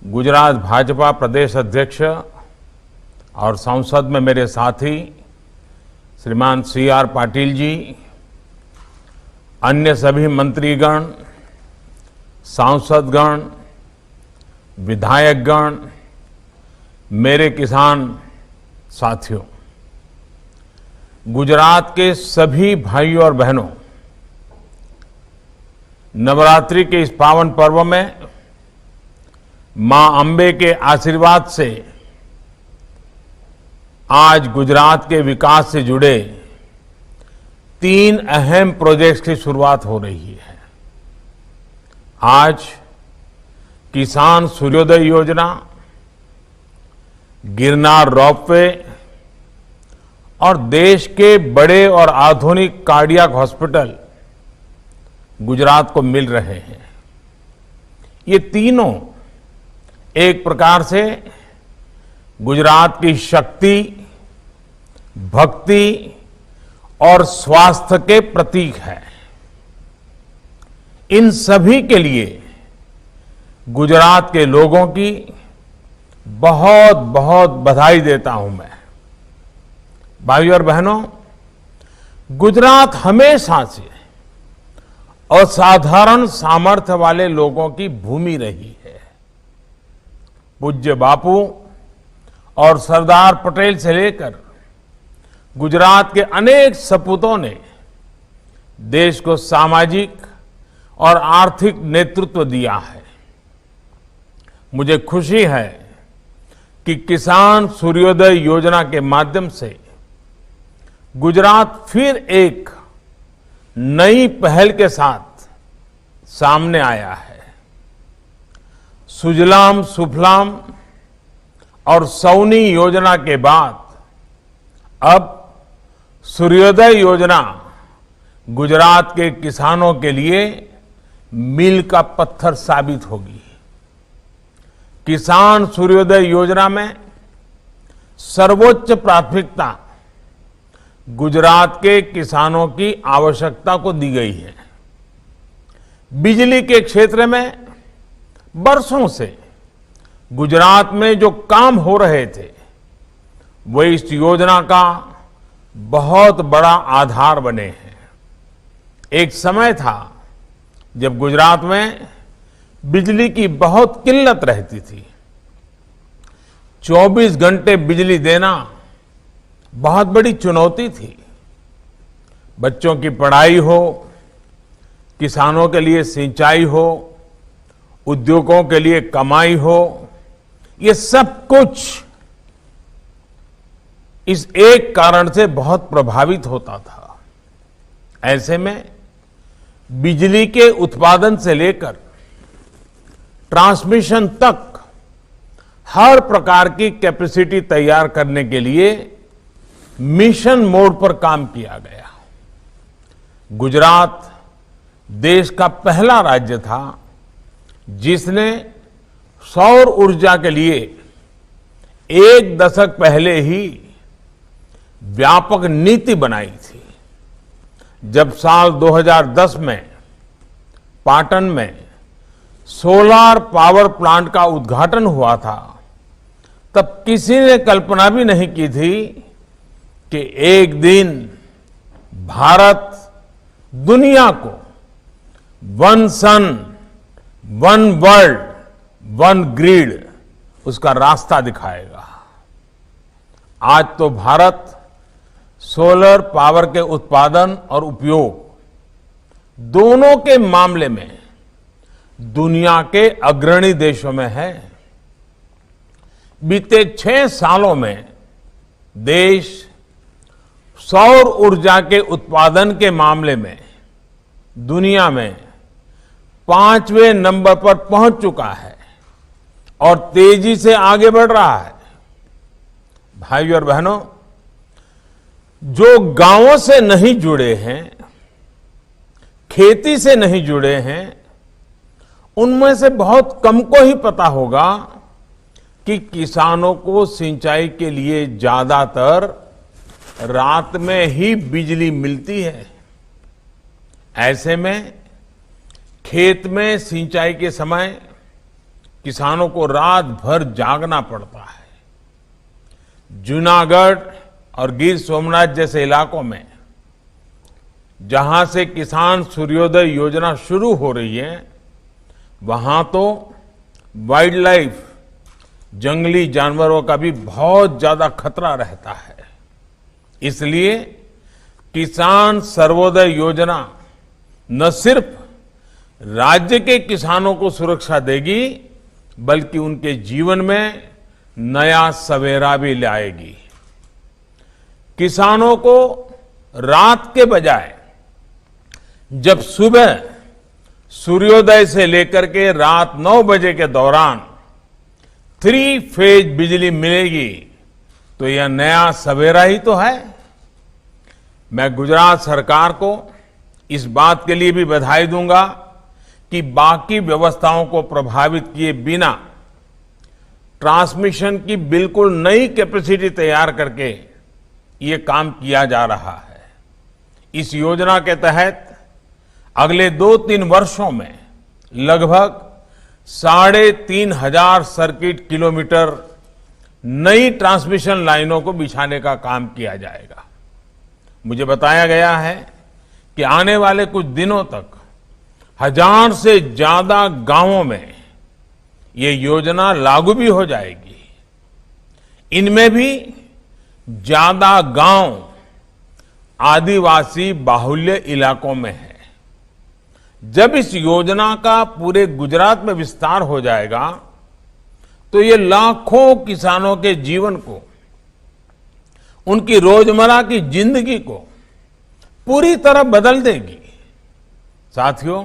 गुजरात भाजपा प्रदेश अध्यक्ष और संसद में मेरे साथी श्रीमान CR पाटिल जी, अन्य सभी मंत्रीगण, सांसदगण, विधायकगण, मेरे किसान साथियों, गुजरात के सभी भाइयों और बहनों, नवरात्रि के इस पावन पर्व में मां अंबे के आशीर्वाद से आज गुजरात के विकास से जुड़े 3 अहम प्रोजेक्ट्स की शुरुआत हो रही है। आज किसान सूर्योदय योजना, गिरनार रोपवे और देश के बड़े और आधुनिक कार्डियक हॉस्पिटल गुजरात को मिल रहे हैं। ये तीनों एक प्रकार से गुजरात की शक्ति, भक्ति और स्वास्थ्य के प्रतीक है। इन सभी के लिए गुजरात के लोगों की बहुत बहुत बधाई देता हूं मैं। भाइयों और बहनों, गुजरात हमेशा से असाधारण सामर्थ्य वाले लोगों की भूमि रही है। पूज्य बापू और सरदार पटेल से लेकर गुजरात के अनेक सपूतों ने देश को सामाजिक और आर्थिक नेतृत्व दिया है। मुझे खुशी है कि किसान सूर्योदय योजना के माध्यम से गुजरात फिर एक नई पहल के साथ सामने आया है। सुजलाम सुफलाम और सौनी योजना के बाद अब सूर्योदय योजना गुजरात के किसानों के लिए मील का पत्थर साबित होगी। किसान सूर्योदय योजना में सर्वोच्च प्राथमिकता गुजरात के किसानों की आवश्यकता को दी गई है। बिजली के क्षेत्र में बरसों से गुजरात में जो काम हो रहे थे, वो इस योजना का बहुत बड़ा आधार बने हैं। एक समय था जब गुजरात में बिजली की बहुत किल्लत रहती थी। 24 घंटे बिजली देना बहुत बड़ी चुनौती थी। बच्चों की पढ़ाई हो, किसानों के लिए सिंचाई हो, उद्योगों के लिए कमाई हो, ये सब कुछ इस एक कारण से बहुत प्रभावित होता था। ऐसे में बिजली के उत्पादन से लेकर ट्रांसमिशन तक हर प्रकार की कैपेसिटी तैयार करने के लिए मिशन मोड पर काम किया गया। गुजरात देश का पहला राज्य था जिसने सौर ऊर्जा के लिए 1 दशक पहले ही व्यापक नीति बनाई थी। जब साल 2010 में पाटन में सोलार पावर प्लांट का उद्घाटन हुआ था, तब किसी ने कल्पना भी नहीं की थी कि एक दिन भारत दुनिया को 1 सन 1 वर्ल्ड 1 ग्रिड उसका रास्ता दिखाएगा। आज तो भारत सोलर पावर के उत्पादन और उपयोग दोनों के मामले में दुनिया के अग्रणी देशों में है। बीते 6 सालों में देश सौर ऊर्जा के उत्पादन के मामले में दुनिया में 5वें नंबर पर पहुंच चुका है और तेजी से आगे बढ़ रहा है। भाइयों और बहनों, जो गांवों से नहीं जुड़े हैं, खेती से नहीं जुड़े हैं, उनमें से बहुत कम को ही पता होगा कि किसानों को सिंचाई के लिए ज्यादातर रात में ही बिजली मिलती है। ऐसे में खेत में सिंचाई के समय किसानों को रात भर जागना पड़ता है। जूनागढ़ और गिर सोमनाथ जैसे इलाकों में जहां से किसान सूर्योदय योजना शुरू हो रही है, वहां तो वाइल्ड लाइफ, जंगली जानवरों का भी बहुत ज्यादा खतरा रहता है। इसलिए किसान सर्वोदय योजना न सिर्फ राज्य के किसानों को सुरक्षा देगी, बल्कि उनके जीवन में नया सवेरा भी लाएगी। किसानों को रात के बजाय जब सुबह सूर्योदय से लेकर के रात 9 बजे के दौरान 3 फेज बिजली मिलेगी, तो यह नया सवेरा ही तो है। मैं गुजरात सरकार को इस बात के लिए भी बधाई दूंगा कि बाकी व्यवस्थाओं को प्रभावित किए बिना ट्रांसमिशन की बिल्कुल नई कैपेसिटी तैयार करके ये काम किया जा रहा है। इस योजना के तहत अगले 2-3 वर्षों में लगभग 3,500 सर्किट किलोमीटर नई ट्रांसमिशन लाइनों को बिछाने का काम किया जाएगा। मुझे बताया गया है कि आने वाले कुछ दिनों तक 1000 से ज्यादा गांवों में ये योजना लागू भी हो जाएगी। इनमें भी ज्यादा गांव आदिवासी बाहुल्य इलाकों में है। जब इस योजना का पूरे गुजरात में विस्तार हो जाएगा, तो ये लाखों किसानों के जीवन को, उनकी रोजमर्रा की जिंदगी को पूरी तरह बदल देगी। साथियों,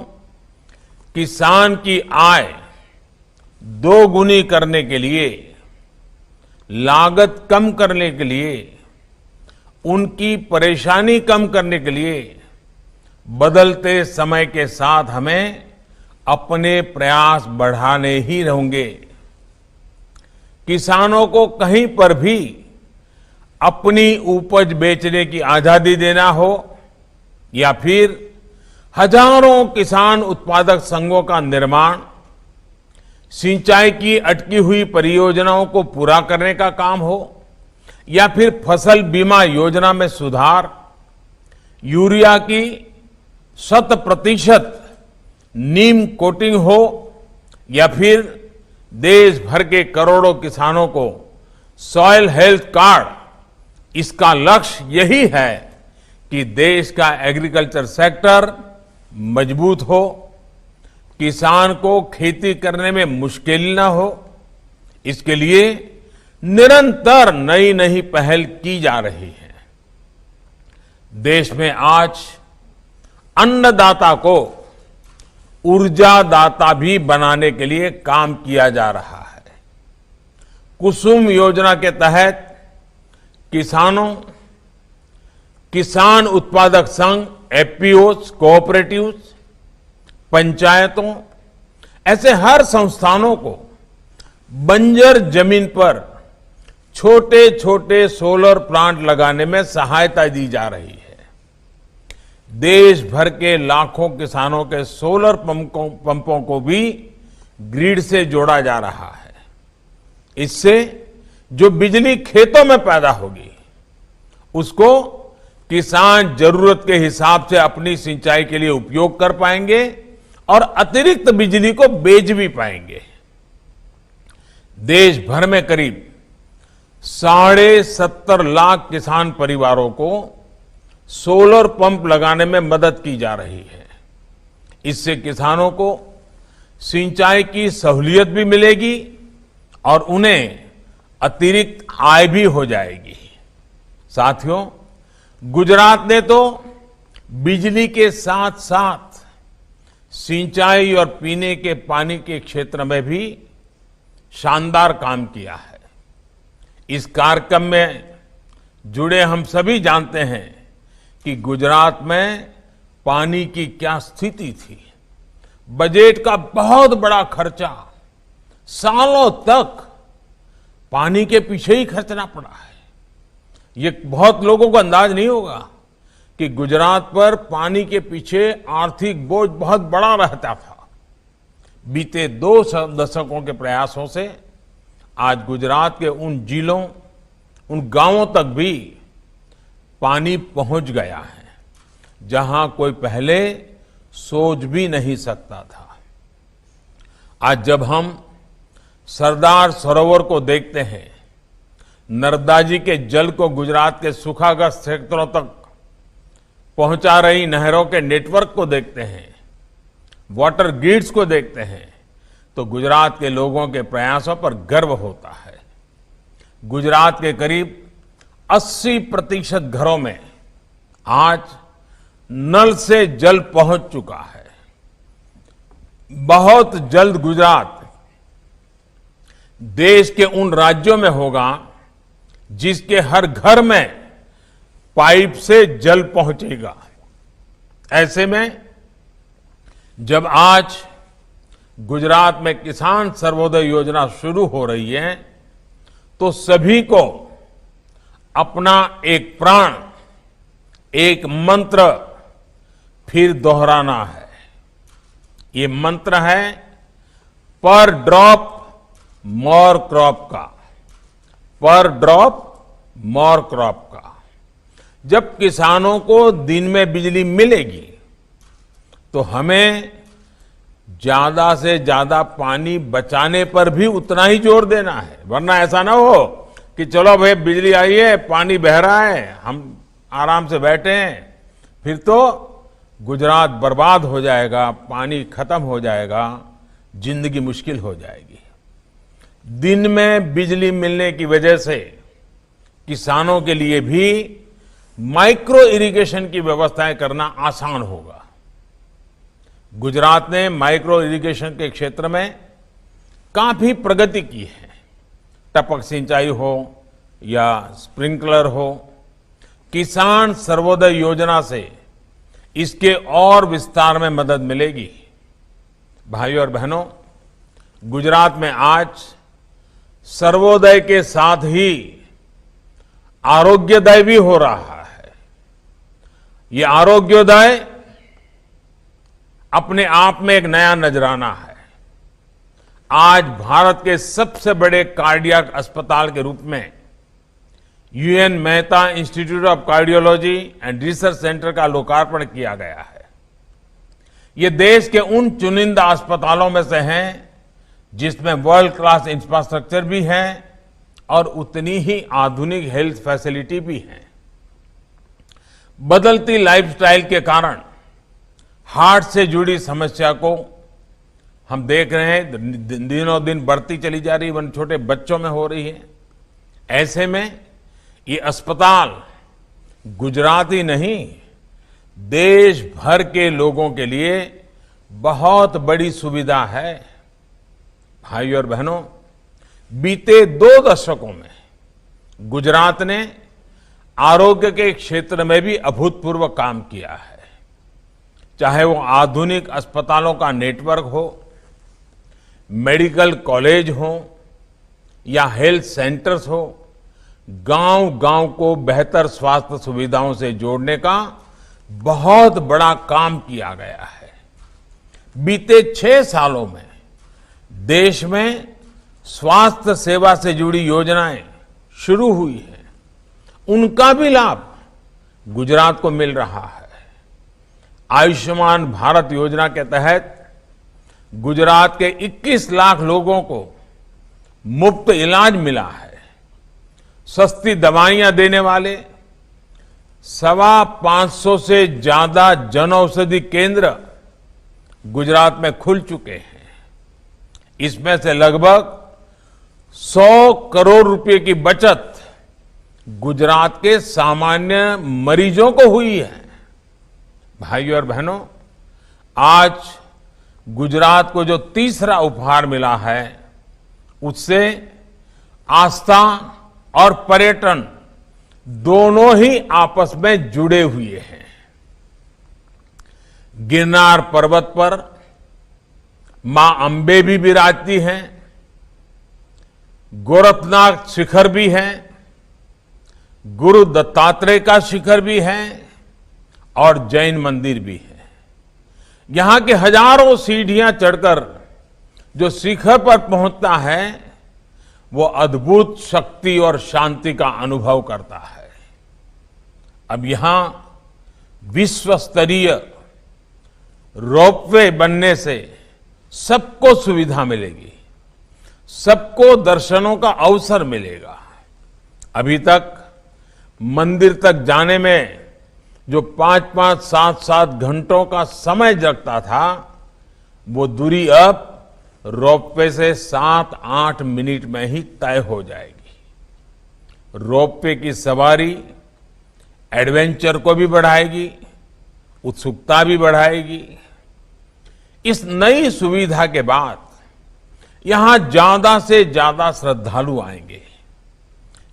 किसान की आय दोगुनी करने के लिए, लागत कम करने के लिए, उनकी परेशानी कम करने के लिए बदलते समय के साथ हमें अपने प्रयास बढ़ाने ही होंगे। किसानों को कहीं पर भी अपनी उपज बेचने की आजादी देना हो, या फिर हजारों किसान उत्पादक संघों का निर्माण, सिंचाई की अटकी हुई परियोजनाओं को पूरा करने का काम हो, या फिर फसल बीमा योजना में सुधार, यूरिया की 100% नीम कोटिंग हो, या फिर देश भर के करोड़ों किसानों को सॉइल हेल्थ कार्ड, इसका लक्ष्य यही है कि देश का एग्रीकल्चर सेक्टर मजबूत हो, किसान को खेती करने में मुश्किल न हो। इसके लिए निरंतर नई नई पहल की जा रही है। देश में आज अन्नदाता को ऊर्जादाता भी बनाने के लिए काम किया जा रहा है। कुसुम योजना के तहत किसानों, किसान उत्पादक संघ, एफपीओज, कोऑपरेटिव्स, पंचायतों, ऐसे हर संस्थानों को बंजर जमीन पर छोटे छोटे सोलर प्लांट लगाने में सहायता दी जा रही है। देश भर के लाखों किसानों के सोलर पंपों को भी ग्रिड से जोड़ा जा रहा है। इससे जो बिजली खेतों में पैदा होगी, उसको किसान जरूरत के हिसाब से अपनी सिंचाई के लिए उपयोग कर पाएंगे और अतिरिक्त बिजली को बेच भी पाएंगे। देश भर में करीब 70.5 लाख किसान परिवारों को सोलर पंप लगाने में मदद की जा रही है। इससे किसानों को सिंचाई की सहूलियत भी मिलेगी और उन्हें अतिरिक्त आय भी हो जाएगी। साथियों, गुजरात ने तो बिजली के साथ साथ सिंचाई और पीने के पानी के क्षेत्र में भी शानदार काम किया है। इस कार्यक्रम में जुड़े हम सभी जानते हैं कि गुजरात में पानी की क्या स्थिति थी। बजट का बहुत बड़ा खर्चा, सालों तक पानी के पीछे ही खर्चना पड़ा है। ये बहुत लोगों को अंदाज नहीं होगा कि गुजरात पर पानी के पीछे आर्थिक बोझ बहुत बड़ा रहता था। बीते 2 दशकों के प्रयासों से आज गुजरात के उन जिलों, उन गांवों तक भी पानी पहुंच गया है जहां कोई पहले सोच भी नहीं सकता था। आज जब हम सरदार सरोवर को देखते हैं, नर्मदा जी के जल को गुजरात के सूखाग्रस्त क्षेत्रों तक पहुंचा रही नहरों के नेटवर्क को देखते हैं, वाटर ग्रिड्स को देखते हैं, तो गुजरात के लोगों के प्रयासों पर गर्व होता है। गुजरात के करीब 80% घरों में आज नल से जल पहुंच चुका है। बहुत जल्द गुजरात देश के उन राज्यों में होगा जिसके हर घर में पाइप से जल पहुंचेगा। ऐसे में जब आज गुजरात में किसान सर्वोदय योजना शुरू हो रही है, तो सभी को अपना एक प्राण, एक मंत्र फिर दोहराना है। ये मंत्र है पर ड्रॉप मोर क्रॉप का, पर ड्रॉप मोर क्रॉप का। जब किसानों को दिन में बिजली मिलेगी तो हमें ज्यादा से ज्यादा पानी बचाने पर भी उतना ही जोर देना है, वरना ऐसा ना हो कि चलो भाई बिजली आई है, पानी बह रहा है, हम आराम से बैठे हैं, फिर तो गुजरात बर्बाद हो जाएगा, पानी खत्म हो जाएगा, जिंदगी मुश्किल हो जाएगी। दिन में बिजली मिलने की वजह से किसानों के लिए भी माइक्रो इरिगेशन की व्यवस्थाएं करना आसान होगा। गुजरात ने माइक्रो इरिगेशन के क्षेत्र में काफी प्रगति की है। टपक सिंचाई हो या स्प्रिंकलर हो, किसान सर्वोदय योजना से इसके और विस्तार में मदद मिलेगी। भाइयों और बहनों, गुजरात में आज सर्वोदय के साथ ही आरोग्योदय भी हो रहा है। ये आरोग्योदय अपने आप में एक नया नजराना है। आज भारत के सबसे बड़े कार्डियक अस्पताल के रूप में UN Mehta institute of cardiology and research centre का लोकार्पण किया गया है। ये देश के उन चुनिंदा अस्पतालों में से हैं जिसमें वर्ल्ड क्लास इंफ्रास्ट्रक्चर भी है और उतनी ही आधुनिक हेल्थ फैसिलिटी भी है। बदलती लाइफस्टाइल के कारण हार्ट से जुड़ी समस्या को हम देख रहे हैं, दिनों दिन बढ़ती चली जा रही, वन छोटे बच्चों में हो रही है। ऐसे में ये अस्पताल गुजरात ही नहीं, देश भर के लोगों के लिए बहुत बड़ी सुविधा है। भाइयों और बहनों, बीते 2 दशकों में गुजरात ने आरोग्य के क्षेत्र में भी अभूतपूर्व काम किया है। चाहे वो आधुनिक अस्पतालों का नेटवर्क हो, मेडिकल कॉलेज हो या हेल्थ सेंटर्स हो, गांव-गांव को बेहतर स्वास्थ्य सुविधाओं से जोड़ने का बहुत बड़ा काम किया गया है। बीते 6 सालों में देश में स्वास्थ्य सेवा से जुड़ी योजनाएं शुरू हुई हैं, उनका भी लाभ गुजरात को मिल रहा है। आयुष्मान भारत योजना के तहत गुजरात के 21 लाख लोगों को मुफ्त इलाज मिला है। सस्ती दवाइयां देने वाले 525 से ज्यादा जन औषधि केंद्र गुजरात में खुल चुके हैं। इसमें से लगभग 100 करोड़ रुपए की बचत गुजरात के सामान्य मरीजों को हुई है। भाइयों और बहनों, आज गुजरात को जो तीसरा उपहार मिला है, उससे आस्था और पर्यटन दोनों ही आपस में जुड़े हुए हैं। गिरनार पर्वत पर मां अंबे भी विराजती हैं, गोरखनाथ शिखर भी है, गुरु दत्तात्रेय का शिखर भी है और जैन मंदिर भी है। यहां के हजारों सीढ़ियां चढ़कर जो शिखर पर पहुंचता है वो अद्भुत शक्ति और शांति का अनुभव करता है। अब यहां विश्व स्तरीय रोपवे बनने से सबको सुविधा मिलेगी, सबको दर्शनों का अवसर मिलेगा। अभी तक मंदिर तक जाने में जो 5-5, 7-7 घंटों का समय लगता था, वो दूरी अब रोपवे से 7-8 मिनट में ही तय हो जाएगी। रोपवे की सवारी एडवेंचर को भी बढ़ाएगी, उत्सुकता भी बढ़ाएगी। इस नई सुविधा के बाद यहां ज्यादा से ज्यादा श्रद्धालु आएंगे,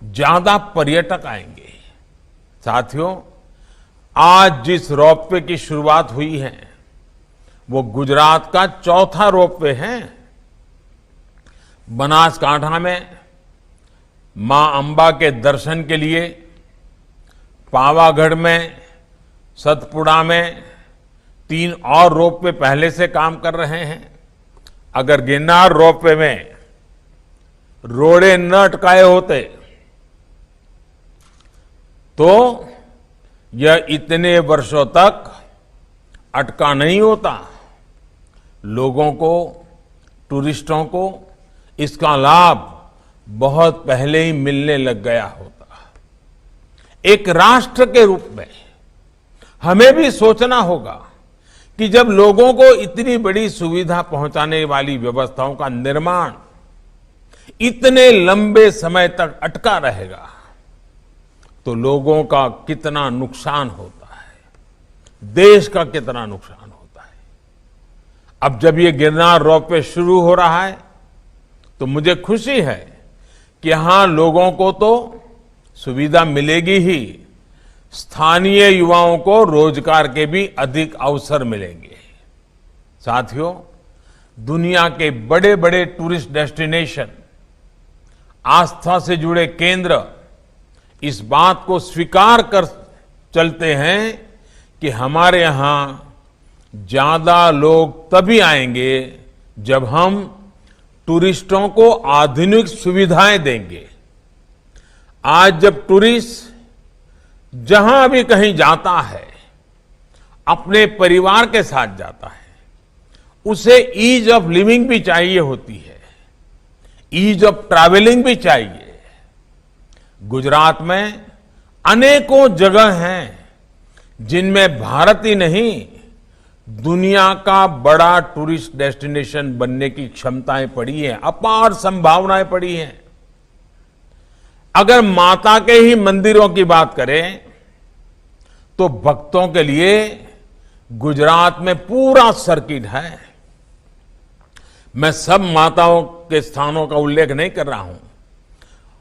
ज्यादा पर्यटक आएंगे। साथियों, आज जिस रोपवे की शुरुआत हुई है वो गुजरात का चौथा रोपवे है। बनासकांठा में मां अंबा के दर्शन के लिए, पावागढ़ में, सतपुड़ा में 3 और रोपवे पहले से काम कर रहे हैं। अगर गिरनार रोपवे में रोड़े न अटकाए होते तो यह इतने वर्षों तक अटका नहीं होता। लोगों को, टूरिस्टों को इसका लाभ बहुत पहले ही मिलने लग गया होता। एक राष्ट्र के रूप में हमें भी सोचना होगा कि जब लोगों को इतनी बड़ी सुविधा पहुंचाने वाली व्यवस्थाओं का निर्माण इतने लंबे समय तक अटका रहेगा तो लोगों का कितना नुकसान होता है, देश का कितना नुकसान होता है। अब जब ये गिरनार रोपवे शुरू हो रहा है तो मुझे खुशी है कि यहां लोगों को तो सुविधा मिलेगी ही, स्थानीय युवाओं को रोजगार के भी अधिक अवसर मिलेंगे। साथियों, दुनिया के बड़े बड़े टूरिस्ट डेस्टिनेशन, आस्था से जुड़े केंद्र इस बात को स्वीकार कर चलते हैं कि हमारे यहां ज्यादा लोग तभी आएंगे जब हम टूरिस्टों को आधुनिक सुविधाएं देंगे। आज जब टूरिस्ट जहां भी कहीं जाता है, अपने परिवार के साथ जाता है, उसे ईज ऑफ लिविंग भी चाहिए होती है, ईज ऑफ ट्रैवलिंग भी चाहिए। गुजरात में अनेकों जगह हैं जिनमें भारत ही नहीं, दुनिया का बड़ा टूरिस्ट डेस्टिनेशन बनने की क्षमताएं पड़ी हैं, अपार संभावनाएं पड़ी हैं। अगर माता के ही मंदिरों की बात करें तो भक्तों के लिए गुजरात में पूरा सर्किट है। मैं सब माताओं के स्थानों का उल्लेख नहीं कर रहा हूं,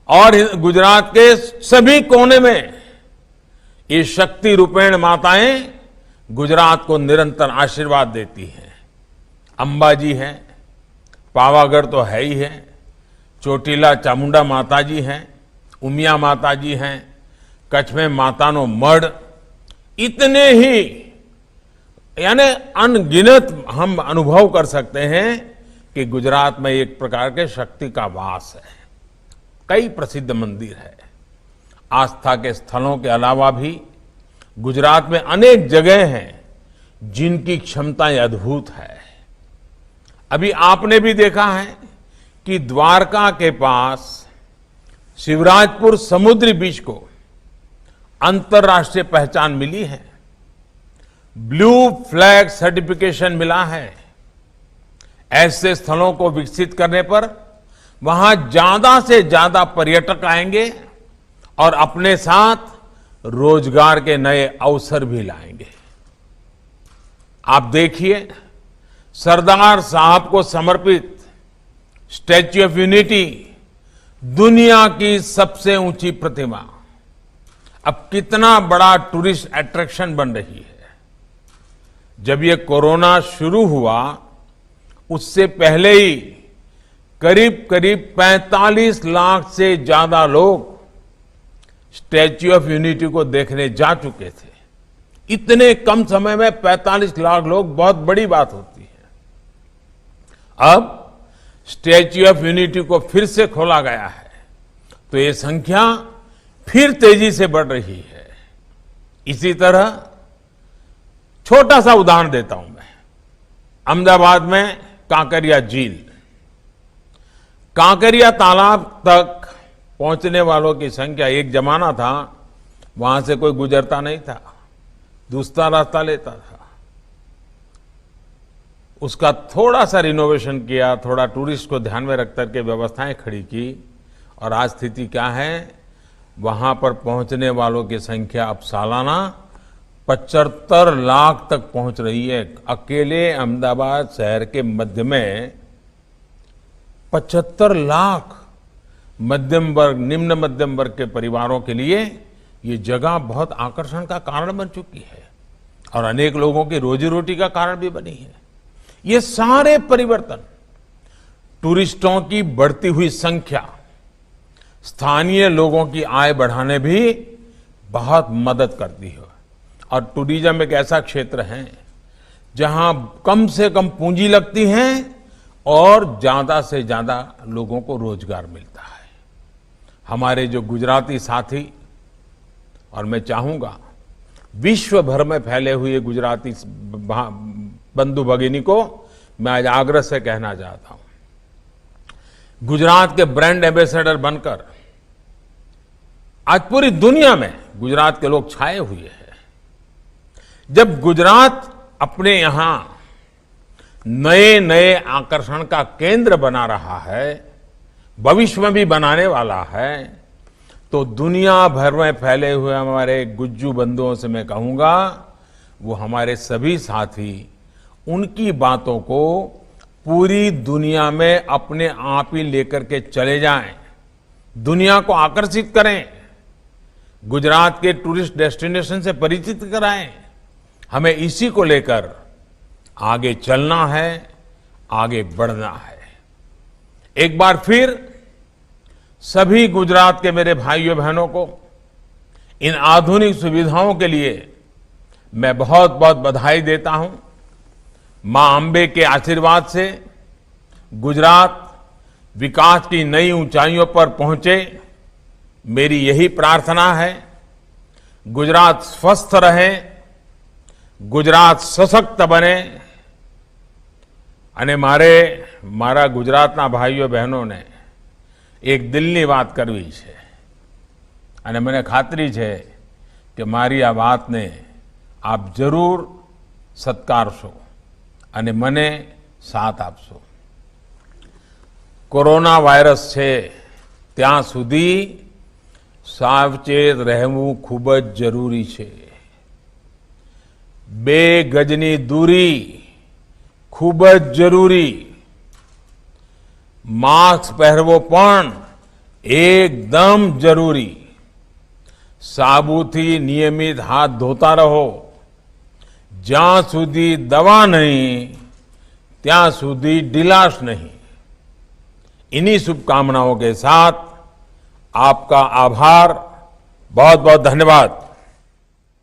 और गुजरात के सभी कोने में ये शक्ति रूपेण माताएं गुजरात को निरंतर आशीर्वाद देती हैं। अंबाजी है, पावागढ़ तो है ही है, चोटीला चामुंडा माता जी हैं, उमिया माता जी हैं, कच्छ में मातानो मढ़, इतने ही यानी अनगिनत हम अनुभव कर सकते हैं कि गुजरात में एक प्रकार के शक्ति का वास है। कई प्रसिद्ध मंदिर है। आस्था के स्थलों के अलावा भी गुजरात में अनेक जगह हैं जिनकी क्षमताएं अद्भुत है। अभी आपने भी देखा है कि द्वारका के पास शिवराजपुर समुद्री बीच को अंतर्राष्ट्रीय पहचान मिली है, ब्लू फ्लैग सर्टिफिकेशन मिला है। ऐसे स्थलों को विकसित करने पर वहां ज्यादा से ज्यादा पर्यटक आएंगे और अपने साथ रोजगार के नए अवसर भी लाएंगे। आप देखिए, सरदार साहब को समर्पित स्टैच्यू ऑफ यूनिटी, दुनिया की सबसे ऊंची प्रतिमा, अब कितना बड़ा टूरिस्ट अट्रैक्शन बन रही है। जब ये कोरोना शुरू हुआ उससे पहले ही करीब करीब 45 लाख से ज्यादा लोग स्टैच्यू ऑफ यूनिटी को देखने जा चुके थे। इतने कम समय में 45 लाख लोग बहुत बड़ी बात होती है। अब स्टैच्यू ऑफ यूनिटी को फिर से खोला गया है, तो ये संख्या फिर तेजी से बढ़ रही है। इसी तरह छोटा सा उदाहरण देता हूं मैं। अहमदाबाद में कांकरिया झील, कांकरिया तालाब तक पहुंचने वालों की संख्या, एक जमाना था वहां से कोई गुजरता नहीं था, दूसरा रास्ता लेता था। उसका थोड़ा सा रिनोवेशन किया, थोड़ा टूरिस्ट को ध्यान में रख करके व्यवस्थाएं खड़ी की, और आज स्थिति क्या है, वहां पर पहुंचने वालों की संख्या अब सालाना 75 लाख तक पहुंच रही है। अकेले अहमदाबाद शहर के मध्य में 75 लाख मध्यम वर्ग, निम्न मध्यम वर्ग के परिवारों के लिए ये जगह बहुत आकर्षण का कारण बन चुकी है और अनेक लोगों की रोजी रोटी का कारण भी बनी है। ये सारे परिवर्तन, टूरिस्टों की बढ़ती हुई संख्या, स्थानीय लोगों की आय बढ़ाने भी बहुत मदद करती है। और टूरिज्म एक ऐसा क्षेत्र है जहां कम से कम पूंजी लगती है और ज्यादा से ज्यादा लोगों को रोजगार मिलता है। हमारे जो गुजराती साथी, और मैं चाहूंगा विश्व भर में फैले हुए गुजराती बंधु भगिनी को मैं आज आग्रह से कहना चाहता हूं, गुजरात के ब्रांड एम्बेसडर बनकर आज पूरी दुनिया में गुजरात के लोग छाए हुए हैं। जब गुजरात अपने यहां नए नए आकर्षण का केंद्र बना रहा है, भविष्य में भी बनाने वाला है, तो दुनिया भर में फैले हुए हमारे गुज्जू बंधुओं से मैं कहूंगा, वो हमारे सभी साथी उनकी बातों को पूरी दुनिया में अपने आप ही लेकर के चले जाएं, दुनिया को आकर्षित करें, गुजरात के टूरिस्ट डेस्टिनेशन से परिचित कराएं। हमें इसी को लेकर आगे चलना है, आगे बढ़ना है। एक बार फिर सभी गुजरात के मेरे भाइयों बहनों को इन आधुनिक सुविधाओं के लिए मैं बहुत बहुत बधाई देता हूं। मां अंबे के आशीर्वाद से गुजरात विकास की नई ऊंचाइयों पर पहुंचे, मेरी यही प्रार्थना है। गुजरात स्वस्थ रहे, गुजरात सशक्त बने। અને મારા ગુજરાતના ભાઈઓ બહેનોને એક દિલની વાત કરવી છે અને મને ખાતરી છે કે મારી આ વાતને આપ જરૂર સત્કારશો અને મને સાથ આપશો। કોરોના વાયરસ છે ત્યાં સુધી સાવચેત રહેવું ખૂબ જ જરૂરી છે। 2 ગજની दूरी खूब ज जरूरी, मास्क पहरवो पण एकदम जरूरी, साबुथी नियमित हाथ धोता रहो, ज्यां सुधी दवा नहीं त्यां सुधी ढिलास नहीं। इन्हीं शुभकामनाओं के साथ आपका आभार, बहुत बहुत धन्यवाद।